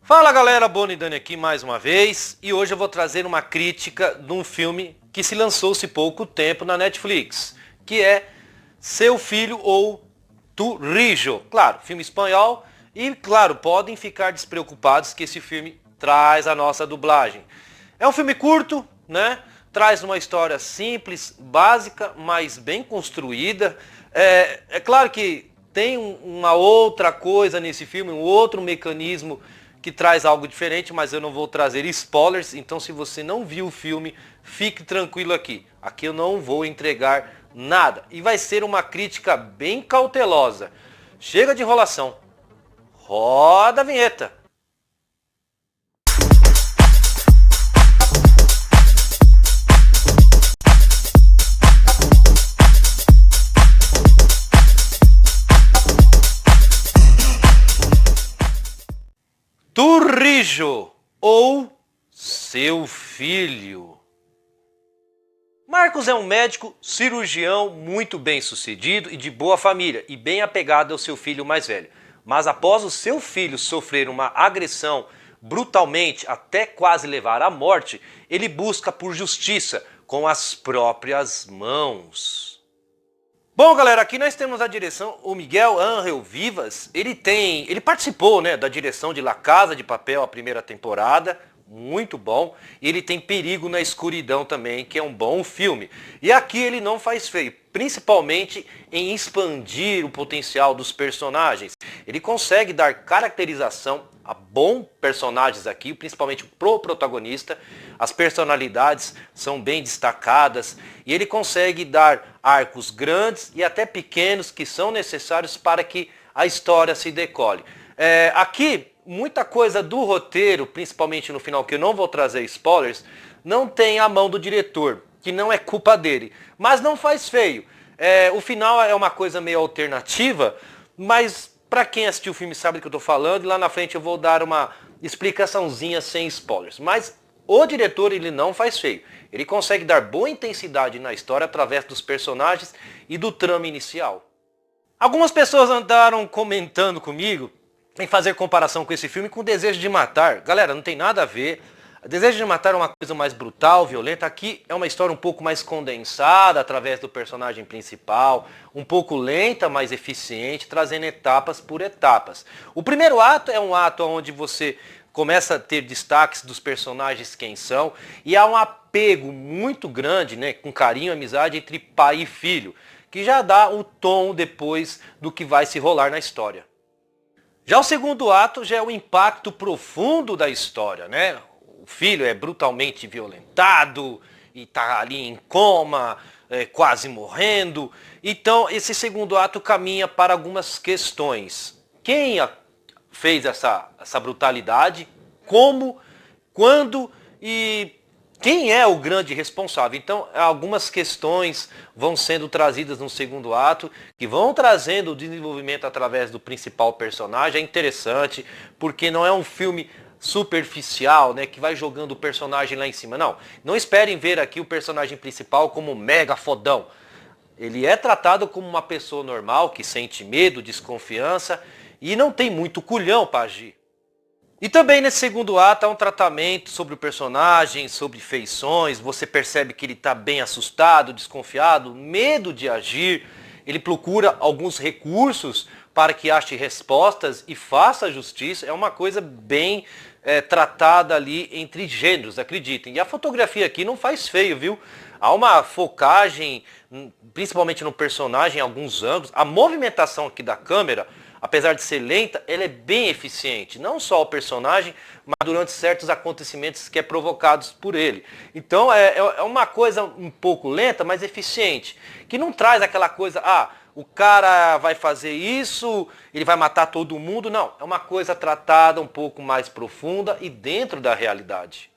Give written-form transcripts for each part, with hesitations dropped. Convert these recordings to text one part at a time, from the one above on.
Fala galera, Boni Dani aqui mais uma vez e hoje eu vou trazer uma crítica de um filme que se lançou-se pouco tempo na Netflix, que é Seu Filho ou Tu Rijo. Claro, filme espanhol e claro, podem ficar despreocupados que esse filme traz a nossa dublagem. É um filme curto, né? Traz uma história simples, básica, mas bem construída. É claro que tem uma outra coisa nesse filme, um outro mecanismo que traz algo diferente, mas eu não vou trazer spoilers, então se você não viu o filme, fique tranquilo aqui. Aqui eu não vou entregar nada. E vai ser uma crítica bem cautelosa. Chega de enrolação. Roda a vinheta. Tu Rijo ou Seu Filho. Marcos é um médico cirurgião muito bem sucedido e de boa família e bem apegado ao seu filho mais velho. Mas após o seu filho sofrer uma agressão brutalmente até quase levar à morte, ele busca por justiça com as próprias mãos. Bom galera, aqui nós temos a direção, o Miguel Ángel Vivas, ele participou, né, da direção de La Casa de Papel, a primeira temporada, muito bom, e ele tem Perigo na Escuridão também, que é um bom filme. E aqui ele não faz feio, principalmente em expandir o potencial dos personagens. Ele consegue dar caracterização a bons personagens aqui, principalmente pro protagonista. As personalidades são bem destacadas e ele consegue dar arcos grandes e até pequenos que são necessários para que a história se decole. Aqui, muita coisa do roteiro, principalmente no final, que eu não vou trazer spoilers, não tem a mão do diretor, que não é culpa dele, mas não faz feio. O final é uma coisa meio alternativa, mas para quem assistiu o filme sabe do que eu estou falando, e lá na frente eu vou dar uma explicaçãozinha sem spoilers. Mas o diretor ele não faz feio, ele consegue dar boa intensidade na história através dos personagens e do trama inicial. Algumas pessoas andaram comentando comigo em fazer comparação com esse filme com Desejo de Matar. Galera, não tem nada a ver. Desejo de Matar é uma coisa mais brutal, violenta. Aqui é uma história um pouco mais condensada através do personagem principal, um pouco lenta, mas eficiente, trazendo etapas por etapas. O primeiro ato é um ato onde você começa a ter destaques dos personagens quem são, e há um apego muito grande, né, com carinho e amizade entre pai e filho, que já dá o tom depois do que vai se rolar na história. Já o segundo ato já é o impacto profundo da história, né? O filho é brutalmente violentado e está ali em coma, quase morrendo. Então esse segundo ato caminha para algumas questões. Quem fez essa brutalidade? Como? Quando? E quem é o grande responsável? Então, algumas questões vão sendo trazidas no segundo ato, que vão trazendo o desenvolvimento através do principal personagem. É interessante, porque não é um filme superficial, né, que vai jogando o personagem lá em cima. Não esperem ver aqui o personagem principal como mega fodão. Ele é tratado como uma pessoa normal, que sente medo, desconfiança, e não tem muito culhão para agir. E também nesse segundo ato há um tratamento sobre o personagem, sobre feições, você percebe que ele está bem assustado, desconfiado, medo de agir, ele procura alguns recursos para que ache respostas e faça justiça, é uma coisa bem tratada ali entre gêneros, acreditem. E a fotografia aqui não faz feio, viu? Há uma focagem, principalmente no personagem, em alguns ângulos, a movimentação aqui da câmera, apesar de ser lenta, ela é bem eficiente. Não só o personagem, mas durante certos acontecimentos que é provocados por ele. Então é uma coisa um pouco lenta, mas eficiente. Que não traz aquela coisa, o cara vai fazer isso, ele vai matar todo mundo. Não, é uma coisa tratada um pouco mais profunda e dentro da realidade.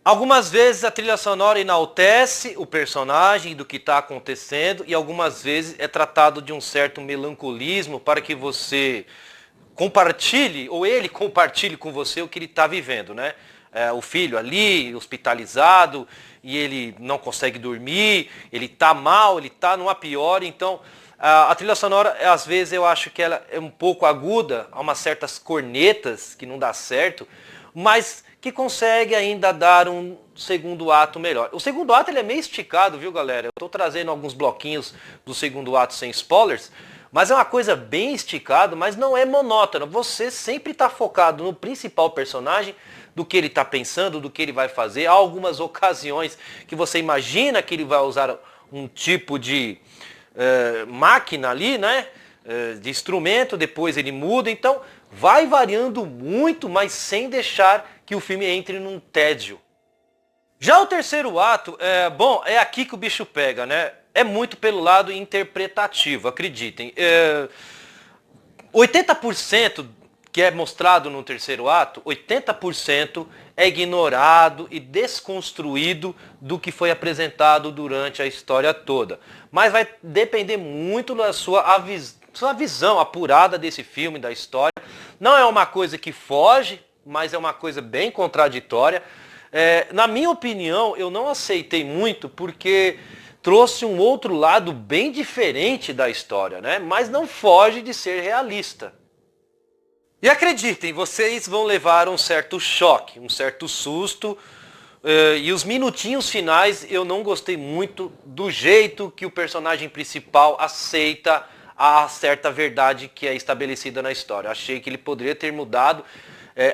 Algumas vezes a trilha sonora enaltece o personagem do que está acontecendo e algumas vezes é tratado de um certo melancolismo para que você compartilhe, ou ele compartilhe com você o que ele está vivendo, né? O filho ali, hospitalizado, e ele não consegue dormir, ele está mal, ele está numa pior, então A trilha sonora, às vezes, eu acho que ela é um pouco aguda, há umas certas cornetas que não dá certo, mas que consegue ainda dar um segundo ato melhor. O segundo ato ele é meio esticado, viu, galera? Eu estou trazendo alguns bloquinhos do segundo ato sem spoilers, mas é uma coisa bem esticada, mas não é monótona. Você sempre está focado no principal personagem, do que ele está pensando, do que ele vai fazer. Há algumas ocasiões que você imagina que ele vai usar um tipo de máquina ali, né? De instrumento, depois ele muda. Então vai variando muito, mas sem deixar que o filme entre num tédio. Já o terceiro ato, é aqui que o bicho pega, né? É muito pelo lado interpretativo, acreditem. 80% que é mostrado no terceiro ato, 80% é ignorado e desconstruído do que foi apresentado durante a história toda. Mas vai depender muito da sua visão apurada desse filme, da história. Não é uma coisa que foge, mas é uma coisa bem contraditória. Na minha opinião, eu não aceitei muito porque trouxe um outro lado bem diferente da história, né? Mas não foge de ser realista. E acreditem, vocês vão levar um certo choque, um certo susto, e os minutinhos finais eu não gostei muito do jeito que o personagem principal aceita a certa verdade que é estabelecida na história. Achei que ele poderia ter mudado.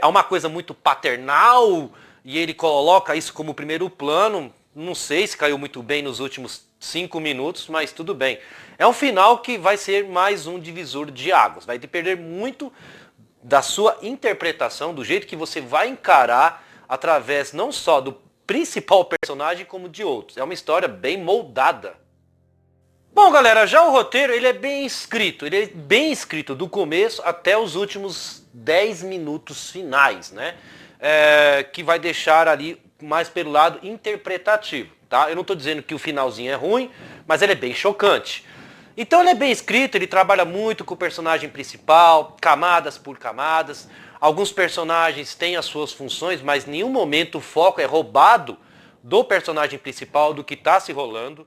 Há uma coisa muito paternal e ele coloca isso como primeiro plano. Não sei se caiu muito bem nos últimos 5 minutos, mas tudo bem. É um final que vai ser mais um divisor de águas. Vai perder muito da sua interpretação, do jeito que você vai encarar através não só do principal personagem, como de outros. É uma história bem moldada. Bom, galera, já o roteiro ele é bem escrito do começo até os últimos 10 minutos finais, né? Que vai deixar ali mais pelo lado interpretativo, tá? Eu não estou dizendo que o finalzinho é ruim, mas ele é bem chocante. Então ele é bem escrito, ele trabalha muito com o personagem principal, camadas por camadas. Alguns personagens têm as suas funções, mas em nenhum momento o foco é roubado do personagem principal, do que está se rolando.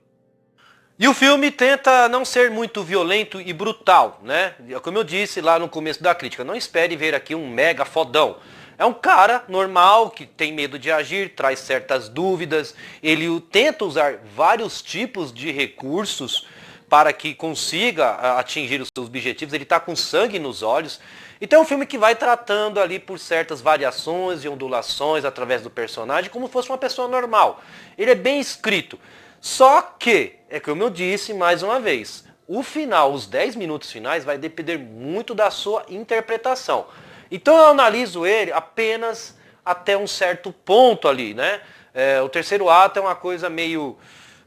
E o filme tenta não ser muito violento e brutal, né? Como eu disse lá no começo da crítica, não espere ver aqui um mega fodão. É um cara normal, que tem medo de agir, traz certas dúvidas, ele tenta usar vários tipos de recursos para que consiga atingir os seus objetivos, ele está com sangue nos olhos. Então é um filme que vai tratando ali por certas variações e ondulações através do personagem, como se fosse uma pessoa normal. Ele é bem escrito. Só que, como eu disse mais uma vez, o final, os 10 minutos finais, vai depender muito da sua interpretação. Então eu analiso ele apenas até um certo ponto ali, né? O terceiro ato é uma coisa meio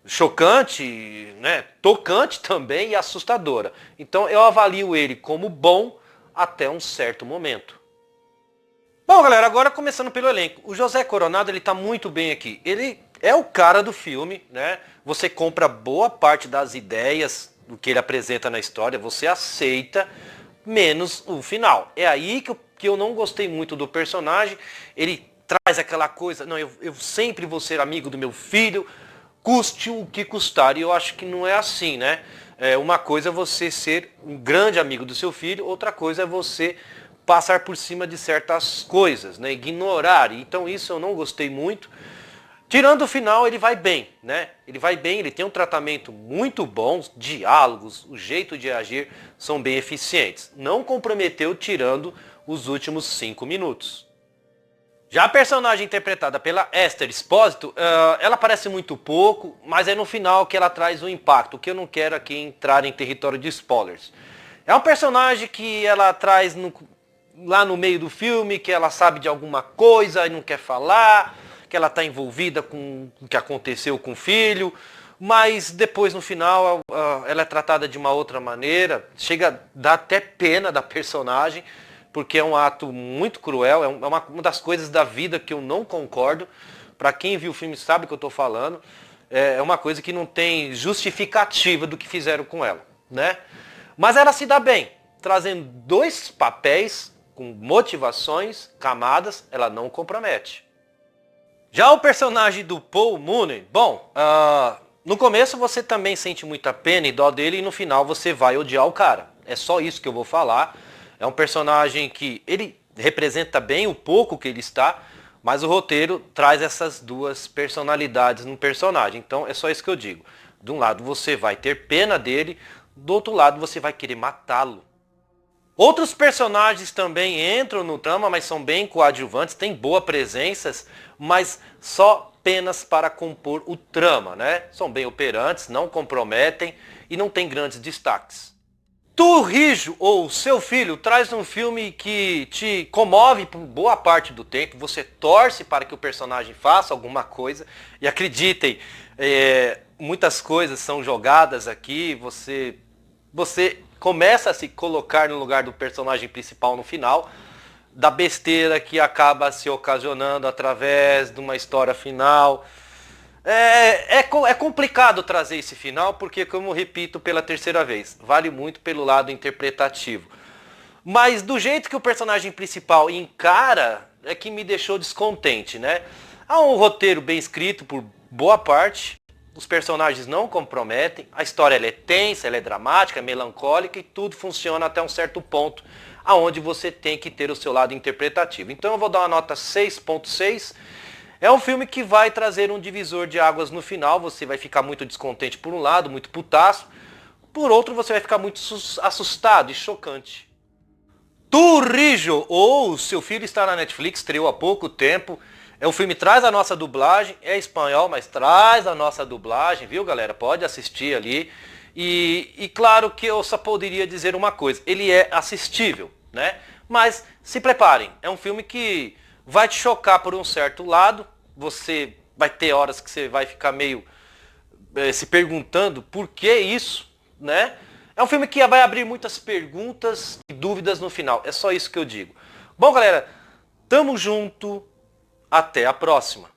chocante, né? Tocante também e assustadora. Então eu avalio ele como bom até um certo momento. Bom, galera, agora começando pelo elenco. O José Coronado, ele está muito bem aqui. Ele é o cara do filme, né? Você compra boa parte das ideias do que ele apresenta na história, você aceita, menos o final. É aí que eu não gostei muito do personagem. Ele traz aquela coisa, não, eu sempre vou ser amigo do meu filho, custe o que custar. E eu acho que não é assim, né? Uma coisa é você ser um grande amigo do seu filho, outra coisa é você passar por cima de certas coisas, né? Ignorar. Então isso eu não gostei muito. Tirando o final, ele vai bem, né? Ele vai bem, ele tem um tratamento muito bom, os diálogos, o jeito de agir são bem eficientes. Não comprometeu tirando os últimos 5 minutos. Já a personagem interpretada pela Esther Expósito, ela aparece muito pouco, mas é no final que ela traz o impacto, que eu não quero aqui entrar em território de spoilers. É um personagem que ela traz lá no meio do filme, que ela sabe de alguma coisa e não quer falar, que ela está envolvida com o que aconteceu com o filho, mas depois no final ela é tratada de uma outra maneira, chega a dar até pena da personagem, porque é um ato muito cruel, é uma das coisas da vida que eu não concordo. Para quem viu o filme sabe o que eu estou falando, é uma coisa que não tem justificativa do que fizeram com ela, né? Mas ela se dá bem, trazendo 2 papéis com motivações, camadas, ela não compromete. Já o personagem do Paul Mooney, bom, No começo você também sente muita pena e dó dele e no final você vai odiar o cara. É só isso que eu vou falar. É um personagem que ele representa bem o pouco que ele está, mas o roteiro traz essas duas personalidades no personagem. Então é só isso que eu digo. De um lado você vai ter pena dele, do outro lado você vai querer matá-lo. Outros personagens também entram no trama, mas são bem coadjuvantes, têm boas presenças, mas só apenas para compor o trama, né? São bem operantes, não comprometem e não tem grandes destaques. Tu, Rijo, ou seu filho, traz um filme que te comove por boa parte do tempo, você torce para que o personagem faça alguma coisa, e acreditem, muitas coisas são jogadas aqui, você começa a se colocar no lugar do personagem principal no final, da besteira que acaba se ocasionando através de uma história final. É complicado trazer esse final, porque, como eu repito pela terceira vez, vale muito pelo lado interpretativo. Mas do jeito que o personagem principal encara, é que me deixou descontente, né? Há um roteiro bem escrito por boa parte, os personagens não comprometem, a história ela é tensa, ela é dramática, é melancólica e tudo funciona até um certo ponto, aonde você tem que ter o seu lado interpretativo. Então eu vou dar uma nota 6.6. É um filme que vai trazer um divisor de águas no final, você vai ficar muito descontente por um lado, muito putaço, por outro você vai ficar muito assustado e chocante. Turrijo, ou Seu Filho, está na Netflix, estreou há pouco tempo. É um filme, traz a nossa dublagem, é espanhol, mas traz a nossa dublagem, viu galera? Pode assistir ali. E claro que eu só poderia dizer uma coisa, ele é assistível, né? Mas se preparem, é um filme que vai te chocar por um certo lado, você vai ter horas que você vai ficar meio se perguntando por que isso, né? É um filme que vai abrir muitas perguntas e dúvidas no final, é só isso que eu digo. Bom galera, tamo junto, até a próxima.